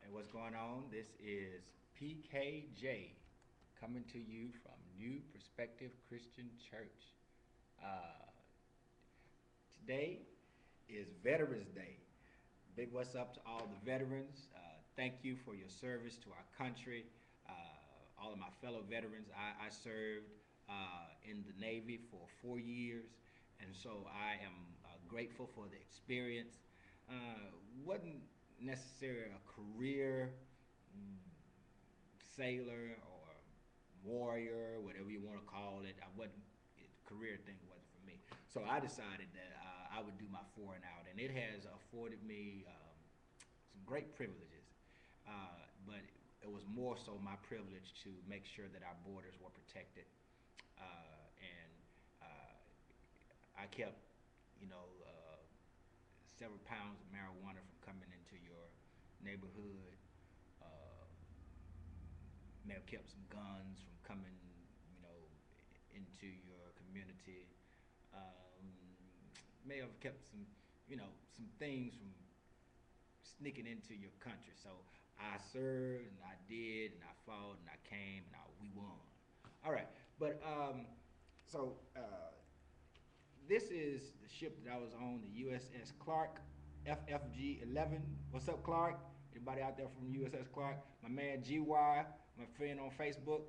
And what's going on? This is PKJ coming to you from New Perspective Christian Church. Uh, Today is Veterans Day. Big what's up to all the veterans. Thank you for your service to our country. All of my fellow veterans, I served in the Navy for 4 years, and so I am grateful for the experience. Wasn't necessarily a career sailor or warrior, whatever you want to call it. I wasn't career thing wasn't for me. So I decided that I would do my four and out, and it has afforded me some great privileges. But it was more so my privilege to make sure that our borders were protected, and I kept, several pounds of marijuana from coming into your neighborhood. Uh, may have kept some guns from coming, you know, into your community. Um, may have kept some, some things from sneaking into your country. So I served and I did and I fought and I came and we won. All right, but so this is the ship that I was on, the USS Clark, FFG 11. What's up, Clark? Anybody out there from USS Clark? My man GY, my friend on Facebook.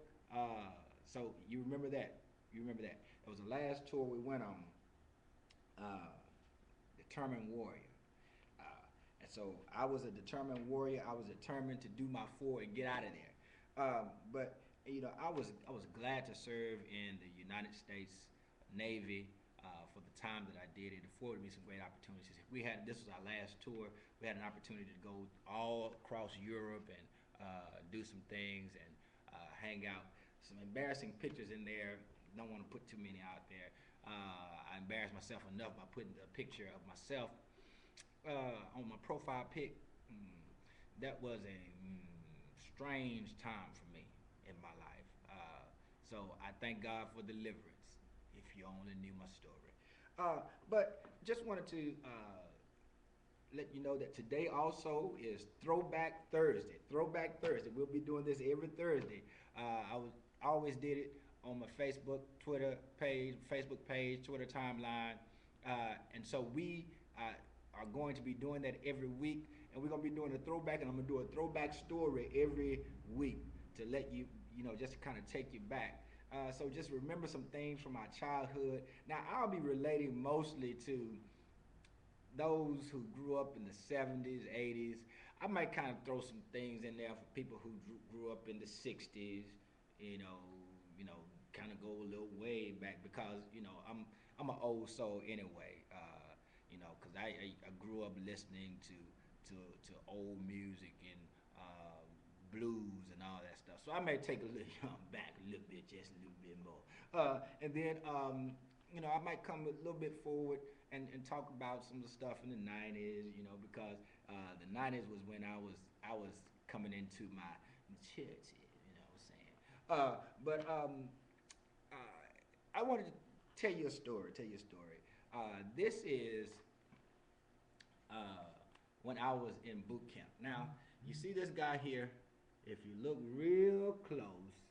So you remember that? You remember that? It was the last tour we went on. Determined Warrior. And so I was a determined warrior. I was determined to do my four and get out of there. But I was glad to serve in the United States Navy for the time that I did. It afforded me some great opportunities. This was our last tour. We had an opportunity to go all across Europe and do some things and hang out. Some embarrassing pictures in there. Don't want to put too many out there. I embarrassed myself enough by putting a picture of myself on my profile pic. That was a strange time for me in my life. So I thank God for deliverance, if you only knew my story. But just wanted to let you know that today also is Throwback Thursday. Throwback Thursday. We'll be doing this every Thursday. I always did it on my Facebook page, Twitter timeline, and so we are going to be doing that every week, and we're going to be doing a throwback, and I'm going to do a throwback story every week to let you, just to kind of take you back. So just remember some things from my childhood. Now, I'll be relating mostly to those who grew up in the 70s, 80s. I might kind of throw some things in there for people who grew up in the 60s, kind of go a little way back because, I'm an old soul anyway, because I grew up listening to old music and blues and all that stuff. So I may take a little back a little bit, just a little bit more. And then, I might come a little bit forward and talk about some of the stuff in the 90s, because the 90s was when I was coming into my maturity, I wanted to tell you a story. This is when I was in boot camp. Now, you see this guy here. If you look real close,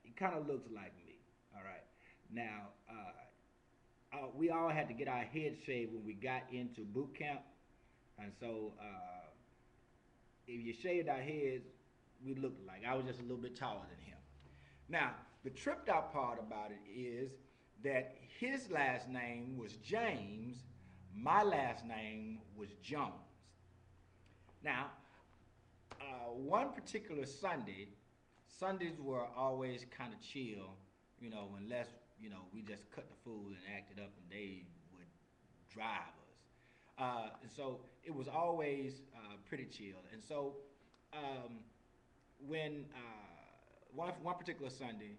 he kind of looks like me. All right. Now, we all had to get our heads shaved when we got into boot camp, and so if you shaved our heads, we looked like I was just a little bit taller than him. Now, the tripped out part about it is that his last name was James, my last name was Jones. Now, one particular Sundays were always kind of chill, unless, we just cut the food and acted up and they would drive us. And so it was always pretty chill. And so when one particular Sunday,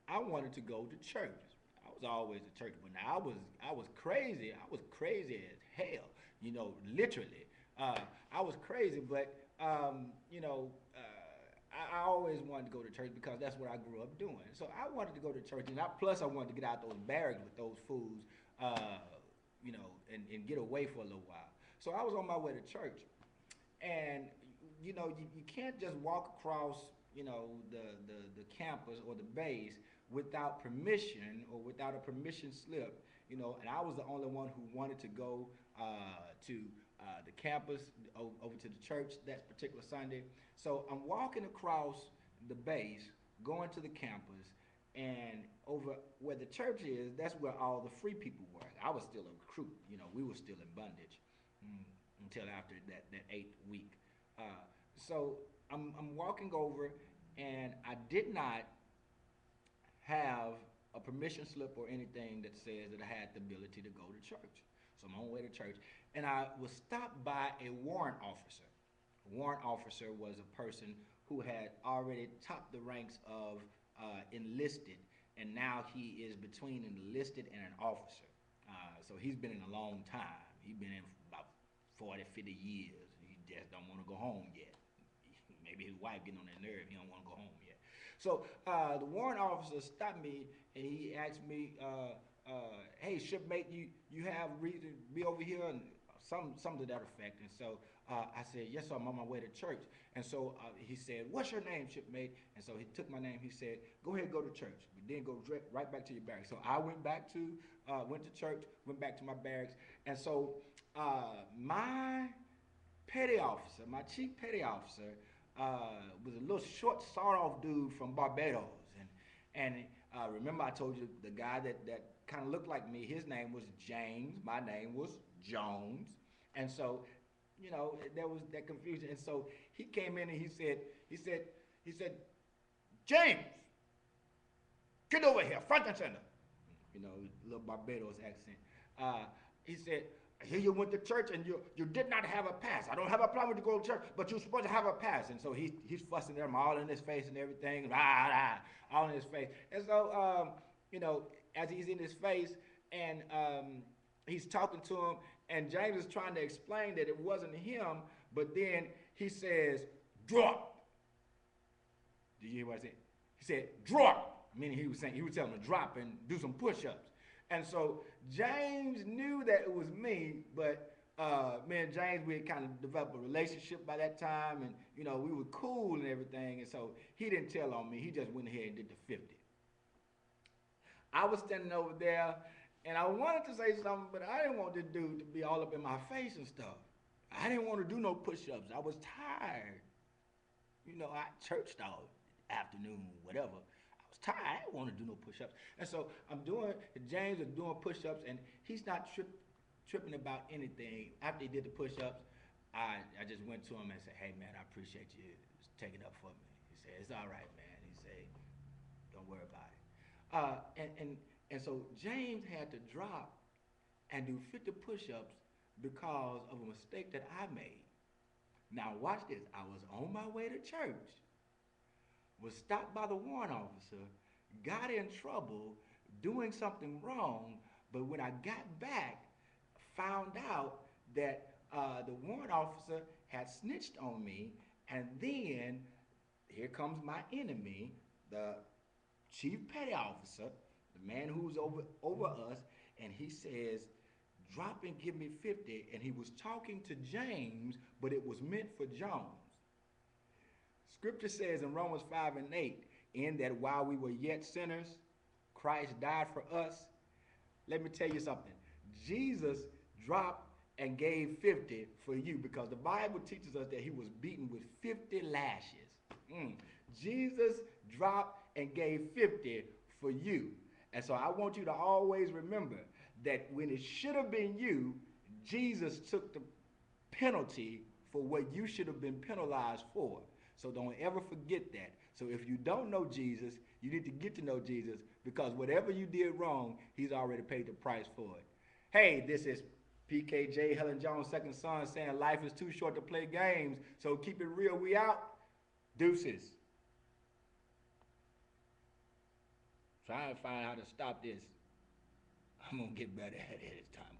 I wanted to go to church. I was always a church, but now I was crazy. I was crazy as hell, literally. I was crazy, but I always wanted to go to church because that's what I grew up doing. So I wanted to go to church, and plus I wanted to get out those barracks with those fools, and get away for a little while. So I was on my way to church, and you can't just walk across, the campus or the base without permission or without a permission slip, and I was the only one who wanted to go to the campus over to the church that particular Sunday. So I'm walking across the base, going to the campus, and over where the church is, that's where all the free people were. I was still a recruit, we were still in bondage until after that 8th week. So I'm walking over, and I did not have a permission slip or anything that says that I had the ability to go to church. So I'm on my way to church, and I was stopped by a warrant officer. A warrant officer was a person who had already topped the ranks of enlisted, and now he is between an enlisted and an officer. So he's been in a long time. He's been in about 40, 50 years. He just don't want to go home yet. Maybe his wife getting on their nerve. He don't want to go home yet. So the warrant officer stopped me, and he asked me, hey, shipmate, you have reason to be over here? And something to that effect. And so I said, yes, sir, I'm on my way to church. And so he said, what's your name, shipmate? And so he took my name. He said, go ahead, go to church, but then go right back to your barracks. So I went to church, went back to my barracks. And so my petty officer, my chief petty officer, was a little short, sawed-off dude from Barbados. And remember I told you the guy that kind of looked like me, his name was James, my name was Jones. And so, there was that confusion. And so he came in and he said, James, get over here, front and center. Little Barbados accent. He said, I hear you went to church and you did not have a pass. I don't have a problem with you going to church, but you're supposed to have a pass. And so he's fussing them all in his face and everything, all in his face. And so, as he's in his face and he's talking to him, and James is trying to explain that it wasn't him, but then he says, drop. Did you hear what I said? He said, drop. Meaning he was telling him to drop and do some push-ups. And so James knew that it was me, but me and James, we had kind of developed a relationship by that time, and we were cool and everything, and so he didn't tell on me. He just went ahead and did the 50. I was standing over there, and I wanted to say something, but I didn't want this dude to be all up in my face and stuff. I didn't want to do no push-ups. I was tired. I churched all afternoon, whatever. Tired. I didn't want to do no push-ups. And so James is doing push-ups, and he's not tripping about anything. After he did the push-ups, I just went to him and said, hey, man, I appreciate you taking it up for me. He said, it's all right, man. He said, don't worry about it. And so James had to drop and do 50 push-ups because of a mistake that I made. Now, watch this. I was on my way to church, was stopped by the warrant officer, got in trouble, doing something wrong, but when I got back, found out that the warrant officer had snitched on me, and then here comes my enemy, the chief petty officer, the man who's over us, and he says, drop and give me 50, and he was talking to James, but it was meant for Jones. Scripture says in Romans 5 and 8, in that while we were yet sinners, Christ died for us. Let me tell you something. Jesus dropped and gave 50 for you, because the Bible teaches us that he was beaten with 50 lashes. Jesus dropped and gave 50 for you. And so I want you to always remember that when it should have been you, Jesus took the penalty for what you should have been penalized for. So don't ever forget that. So if you don't know Jesus, you need to get to know Jesus, because whatever you did wrong, he's already paid the price for it. Hey, this is PKJ, Helen Jones' second son, saying life is too short to play games. So keep it real. We out. Deuces. Try and find how to stop this. I'm going to get better at it this time.